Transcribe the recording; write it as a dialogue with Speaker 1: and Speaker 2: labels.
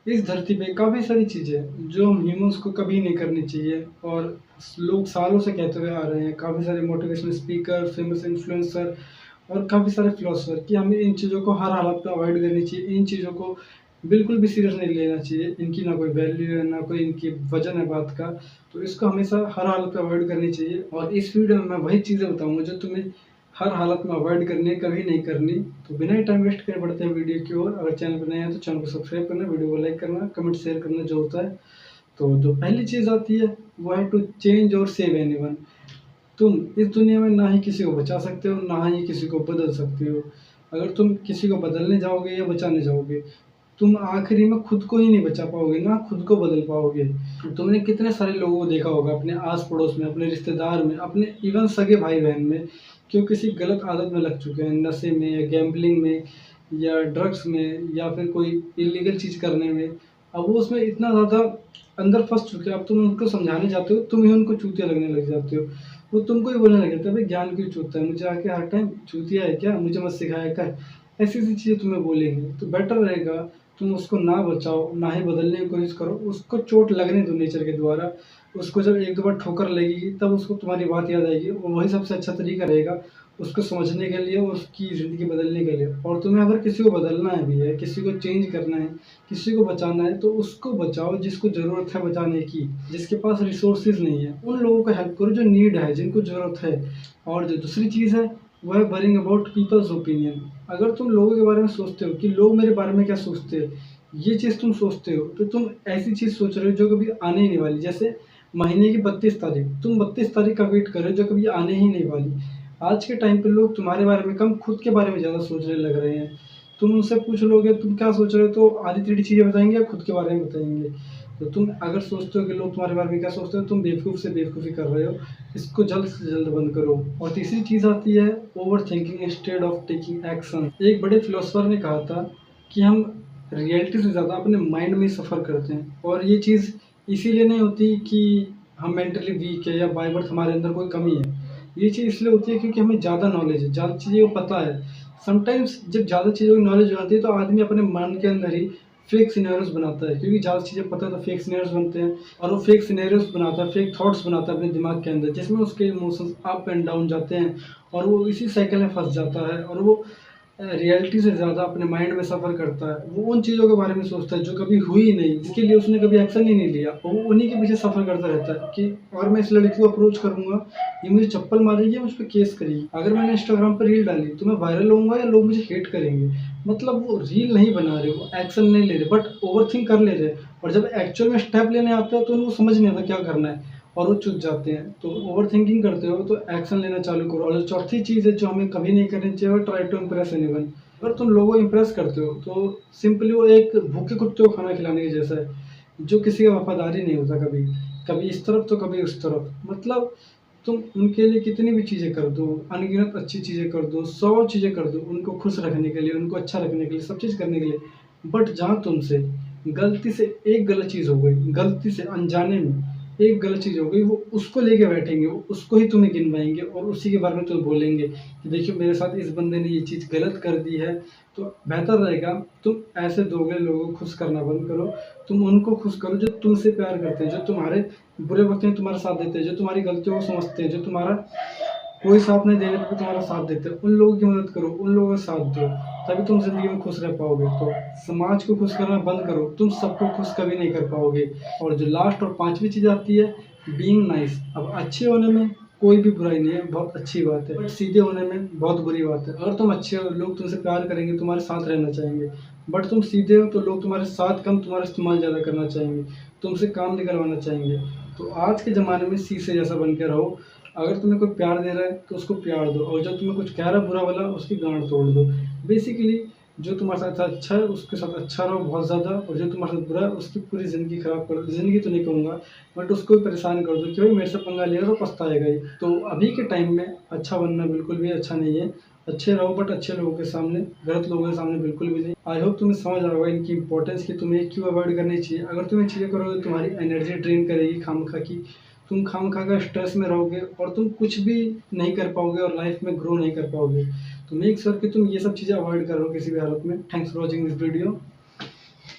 Speaker 1: इस धरती पे काफ़ी सारी चीज़ें जो हम ह्यूमन्स को कभी नहीं करनी चाहिए और लोग सालों से कहते हुए आ रहे हैं। काफ़ी सारे मोटिवेशनल स्पीकर, फेमस इन्फ्लुएंसर और काफ़ी सारे फिलोसोफर कि हमें इन चीज़ों को हर हालत में अवॉइड करनी चाहिए। इन चीज़ों को बिल्कुल भी सीरियस नहीं लेना चाहिए। इनकी ना कोई वैल्यू है, ना कोई इनकी वज़न है बात का। तो इसको हमेशा हर हालत में अवॉइड करनी चाहिए और इस वीडियो में मैं वही चीज़ें बताऊँगा जो तुम्हें हर हालत में अवॉइड करनी है, कभी नहीं करनी। तो बिना ही टाइम वेस्ट करे बढ़ते हैं वीडियो की ओर। अगर चैनल पर नए हैं तो चैनल को सब्सक्राइब करना, वीडियो को लाइक करना, कमेंट शेयर करना जो होता है। तो जो पहली चीज़ आती है वो है टू चेंज और सेव एनीवन। तुम इस दुनिया में ना ही किसी को बचा सकते हो, ना ही किसी को बदल सकते हो। अगर तुम किसी को बदलने जाओगे या बचाने जाओगे, तुम आखिरी में खुद को ही नहीं बचा पाओगे, ना खुद को बदल पाओगे। तुमने कितने सारे लोगों को देखा होगा अपने आस-पड़ोस में, अपने रिश्तेदार में, अपने इवन सगे भाई-बहन में, कि वो किसी गलत आदत में लग चुके हैं, नशे में या गैम्बलिंग में या ड्रग्स में या फिर कोई इल्लीगल चीज़ करने में। अब वो उसमें इतना ज़्यादा अंदर फँस चुके हैं, अब तुम उनको समझाने जाते हो, तुम ही उनको चूतिया लगने लग जाते हो। वो तुमको ही बोलने लग जाता है, "भई ज्ञान क्यों चूतता है? मुझे आके हर टाइम चूतिया है क्या? मुझे मत सिखाया कर।" ऐसी-ऐसी चीज़ें तुम्हें बोलेंगे। तो बेटर रहेगा तुम उसको ना बचाओ, ना ही बदलने की कोशिश करो, उसको चोट लगने दो नेचर के द्वारा। उसको जब 1-2 बार ठोकर लगेगी तब उसको तुम्हारी बात याद आएगी और वही सबसे अच्छा तरीका रहेगा उसको समझने के लिए और उसकी ज़िंदगी बदलने के लिए। और तुम्हें अगर किसी को बदलना है भी है, किसी को चेंज करना है, किसी को बचाना है, तो उसको बचाओ जिसको ज़रूरत है बचाने की, जिसके पास रिसोर्सेज़ नहीं है। उन लोगों को हेल्प करो जो नीड है, जिनको ज़रूरत है। और जो दूसरी चीज़ है वो है वरिंग अबाउट पीपल्स ओपिनियन। अगर तुम लोगों के बारे में सोचते हो कि लोग मेरे बारे में क्या सोचते हैं, ये चीज़ तुम सोचते हो, तो तुम ऐसी चीज़ सोच रहे हो जो कभी आने ही नहीं वाली। जैसे महीने की 32 तारीख, तुम 32 तारीख का वेट कर रहे हो जो कभी आने ही नहीं वाली। आज के टाइम पे लोग तुम्हारे बारे में कम खुद के बारे में ज़्यादा सोचने लग रहे हैं। तुम उनसे पूछ लोगे तुम क्या सोच रहे हो, तो आधी-टेढ़ी चीज़ें बताएँगे या खुद के बारे में बताएँगे। तो तुम अगर सोचते हो कि लोग तुम्हारे बारे में क्या सोचते हैं, तुम बेवकूफ़ से बेवकूफ़ी कर रहे हो। इसको जल्द से जल्द बंद करो। और तीसरी चीज़ आती है overthinking instead of taking action. एक बड़े फिलोसोफर ने कहा था कि हम रियलिटी से ज़्यादा अपने माइंड में सफ़र करते हैं और ये चीज़ इसीलिए नहीं होती कि हम मेंटली वीक है या बाय बर्थ हमारे अंदर कोई कमी है। ये चीज़ इसलिए होती है क्योंकि हमें ज़्यादा नॉलेज है, ज़्यादा चीज़ें को पता है। समटाइम्स जब ज़्यादा चीज़ों की नॉलेज हो जाती है तो आदमी अपने मन के अंदर ही फेक सिनेरियोज़ बनाता है, क्योंकि ज़्यादा चीज़ें पता है तो फेक सिनेरियोज़ बनते हैं और वो फेक सिनेरियोज़ बनाता है, फेक थॉट्स बनाता है अपने दिमाग के अंदर, जिसमें उसके इमोशंस अप एंड डाउन जाते हैं और वो इसी साइकिल में फँस जाता है और वो रियलिटी से ज़्यादा अपने माइंड में सफ़र करता है। वो उन चीज़ों के बारे में सोचता है जो कभी हुई ही नहीं, जिसके लिए उसने कभी एक्शन ही नहीं लिया और वो उन्हीं के पीछे सफ़र करता रहता है कि अगर मैं इस लड़की को अप्रोच करूँगा, ये मुझे चप्पल मारेगी या मुझ पे केस करेगी। अगर मैंने इंस्टाग्राम पे रील डाली तो मैं वायरल होऊँगा या लोग मुझे हेट करेंगे। मतलब वो रील नहीं बना रहे, वो एक्शन नहीं ले रहे, बट ओवरथिंक कर ले रहे हैं और जब एक्चुअल में स्टेप लेने आता है तो उनको समझ नहीं आता क्या करना है और वो चूक जाते हैं। तो ओवरथिंकिंग करते हो तो एक्शन लेना चालू करो। और जो चौथी चीज़ है जो हमें कभी नहीं करनी चाहिए, वो ट्राई टू इम्प्रेस एनीवन। अगर तुम लोगों को इम्प्रेस करते हो तो सिंपली वो एक भूखे कुत्ते को खाना खिलाने के जैसा है, जो किसी का वफ़ादारी नहीं होता कभी। कभी इस तरफ तो कभी उस तरफ। मतलब तुम उनके लिए कितनी भी चीज़ें कर दो, अनगिनत अच्छी चीज़ें कर दो, 100 चीज़ें कर दो, उनको खुश रखने के लिए, उनको अच्छा रखने के लिए, सब चीज़ करने के लिए। बट जहाँ तुमसे गलती से एक गलत चीज़ हो गई, गलती से अनजाने में एक गलत चीज़ हो गई, वो उसको लेके बैठेंगे, वो उसको ही तुम्हें गिनवाएँगे और उसी के बारे में तुम्हें बोलेंगे कि देखिए मेरे साथ इस बंदे ने ये चीज़ गलत कर दी है। तो बेहतर रहेगा तुम ऐसे दोगले लोगों को खुश करना बंद करो। तुम उनको खुश करो जो तुमसे प्यार करते हैं, जो तुम्हारे बुरे वक़्त में तुम्हारा साथ देते हैं, जो तुम्हारी गलतियों को समझते हैं, जो तुम्हारा कोई साथ नहीं देने पे भी तुम्हारा साथ देते हैं। उन लोगों की मदद करो, उन लोगों का साथ दो, तभी तुम ज़िंदगी में खुश रह पाओगे। तो समाज को खुश करना बंद करो, तुम सबको खुश कभी नहीं कर पाओगे। और जो लास्ट और 5वीं चीज़ आती है बीइंग नाइस। अब अच्छे होने में कोई भी बुराई नहीं है, बहुत अच्छी बात है, बट सीधे होने में बहुत बुरी बात है। अगर तुम अच्छे हो, लोग तुमसे प्यार करेंगे, तुम्हारे साथ रहना चाहेंगे, बट तुम सीधे हो तो लोग तुम्हारे साथ कम, तुम्हारा इस्तेमाल ज़्यादा करना चाहेंगे, तुमसे काम निकलवाना चाहेंगे। तो आज के ज़माने में शीशे जैसा बन के रहो। अगर तुम्हें कोई प्यार दे रहा है तो उसको प्यार दो और जब तुम्हें कुछ कह रहा है बुरा भला, उसकी गांड तोड़ दो। बेसिकली जो तुम्हारे साथ अच्छा है उसके साथ अच्छा रहो बहुत ज़्यादा, और जो तुम्हारे साथ बुरा है उसकी पूरी ज़िंदगी ख़राब कर दो। ज़िंदगी तो नहीं कहूँगा, बट उसको भी परेशान कर दो कि भाई मेरे से पंगा लिया तो पछताएगा ही। तो अभी के टाइम में अच्छा बनना बिल्कुल भी अच्छा नहीं है। अच्छे रहो बट अच्छे लोगों के सामने, गलत लोगों के सामने बिल्कुल भी नहीं। आई होप तुम्हें समझ आ होगा इनकी इंपॉर्टेंस कि तुम्हें क्यों अवॉइड करनी चाहिए। अगर तुम ये चीज़ें करोगे तुम्हारी एनर्जी ड्रेन करेगी खामखा की, तुम खामखा का स्ट्रेस में रहोगे और तुम कुछ भी नहीं कर पाओगे और लाइफ में ग्रो नहीं कर पाओगे। तो मेक श्योर कि तुम ये सब चीज़ें अवॉइड करो किसी भी हालत में। Thanks for watching this video.